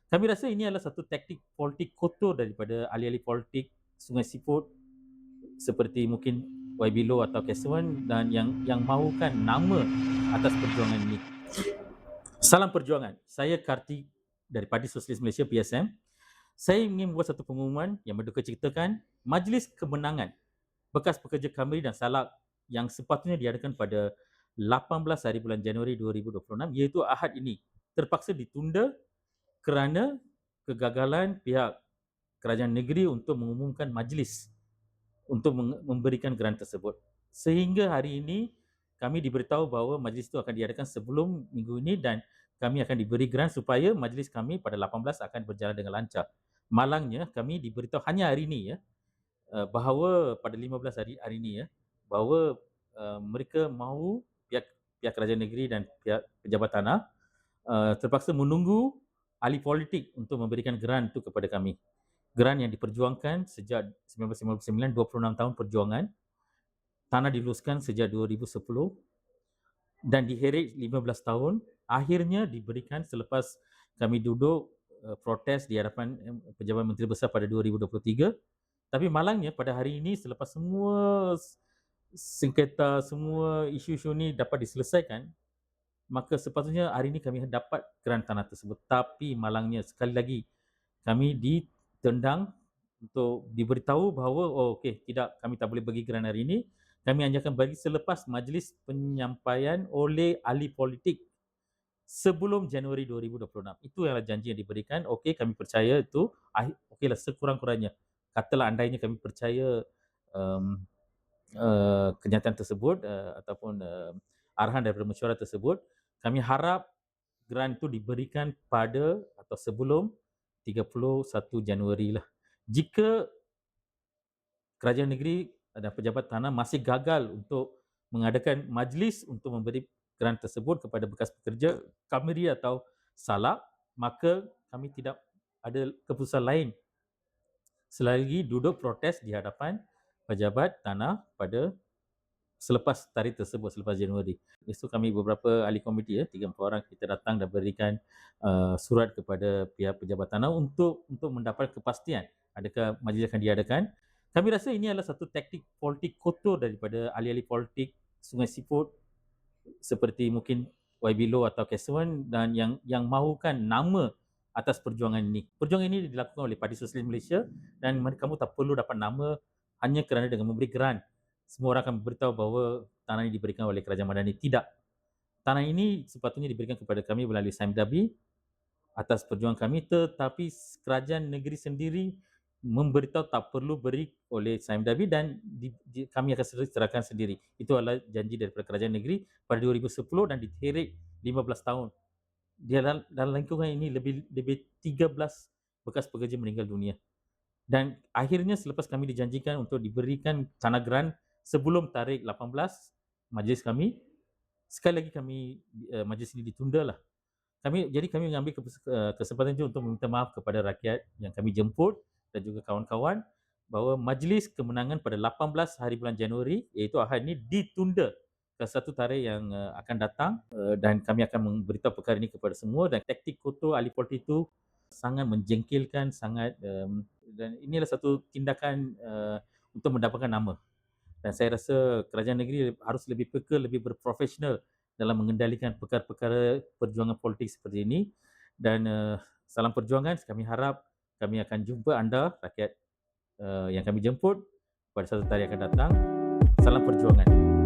Kami rasa ini adalah satu taktik politik kotor daripada ahli-ahli politik Sungai Siput seperti mungkin YB Low atau Kesawan dan yang mahukan nama atas perjuangan ini. Salam perjuangan. Saya Kartik dari Parti Sosialis Malaysia PSM. Saya ingin membuat satu pengumuman yang berduka ceritakan Majlis Kemenangan bekas pekerja Kamri dan Salak yang sepatutnya diadakan pada 18 hari bulan Januari 2026 iaitu Ahad ini terpaksa ditunda kerana kegagalan pihak kerajaan negeri untuk mengumumkan majlis untuk memberikan grant tersebut. Sehingga hari ini kami diberitahu bahawa majlis itu akan diadakan sebelum minggu ini dan kami akan diberi grant supaya majlis kami pada 18 akan berjalan dengan lancar. Malangnya kami diberitahu hanya hari ini bahawa pada 15 hari ini bahawa mereka mahu pihak kerajaan negeri dan pihak pejabat tanah terpaksa menunggu ahli politik untuk memberikan grant itu kepada kami. Grant yang diperjuangkan sejak 1959, 26 tahun perjuangan. Tanah diluluskan sejak 2010 dan diheret 15 tahun. Akhirnya diberikan selepas kami duduk protes di hadapan Pejabat Menteri Besar pada 2023. Tapi malangnya pada hari ini selepas semua sengketa, semua isu-isu ni dapat diselesaikan, maka sepatutnya hari ini kami dapat grant tanah tersebut. Tapi malangnya sekali lagi kami ditendang untuk diberitahu bahawa tidak, kami tak boleh bagi grant hari ini. Kami hanya akan bagi selepas majlis penyampaian oleh ahli politik sebelum Januari 2026. Itu adalah janji yang diberikan. Okey, kami percaya itu. Okeylah, sekurang-kurangnya. Katalah andainya kami percaya kenyataan tersebut ataupun arahan daripada mesyuarat tersebut, kami harap grant itu diberikan pada atau sebelum 31 Januari lah. Jika kerajaan negeri dan pejabat tanah masih gagal untuk mengadakan majlis untuk memberi grant tersebut kepada bekas pekerja Kamri atau Salak, maka kami tidak ada keputusan lain selagi duduk protes di hadapan pejabat tanah pada selepas tarikh tersebut, selepas Januari. Esok kami beberapa ahli komiti 3-4 orang kita datang dan berikan surat kepada pihak pejabat tanah untuk mendapat kepastian adakah majlis akan diadakan. Kami rasa ini adalah satu taktik politik kotor daripada ahli-ahli politik Sungai Siput seperti mungkin YB Low atau Kesawan dan yang mahukan nama atas perjuangan ini. Perjuangan ini dilakukan oleh Parti Sosialis Malaysia dan kamu tak perlu dapat nama hanya kerana dengan memberi grant. Semua orang akan beritahu bahawa tanah ini diberikan oleh Kerajaan Madani. Tidak. Tanah ini sepatutnya diberikan kepada kami melalui SAMDABI atas perjuangan kami, tetapi kerajaan negeri sendiri memberitahu tak perlu beri oleh SAMDABI dan kami akan serahkan sendiri. Itu adalah janji daripada kerajaan negeri pada 2010 dan diheret 15 tahun. Dalam lingkungan ini lebih 13 bekas pekerja meninggal dunia. Dan akhirnya selepas kami dijanjikan untuk diberikan tanah grant sebelum tarikh 18 majlis kami, sekali lagi majlis ini ditunda lah. Jadi kami mengambil kesempatan itu untuk meminta maaf kepada rakyat yang kami jemput dan juga kawan-kawan bahawa majlis kemenangan pada 18 hari bulan Januari iaitu Ahad ini ditunda ke satu tarikh yang akan datang dan kami akan memberitahu perkara ini kepada semua. Dan taktik kotor ahli politik itu sangat menjengkelkan, dan inilah satu tindakan untuk mendapatkan nama. Dan saya rasa kerajaan negeri harus lebih peka, lebih berprofesional dalam mengendalikan perkara-perkara perjuangan politik seperti ini. Dan salam perjuangan, kami harap kami akan jumpa anda, rakyat yang kami jemput pada satu tarikh akan datang. Salam perjuangan.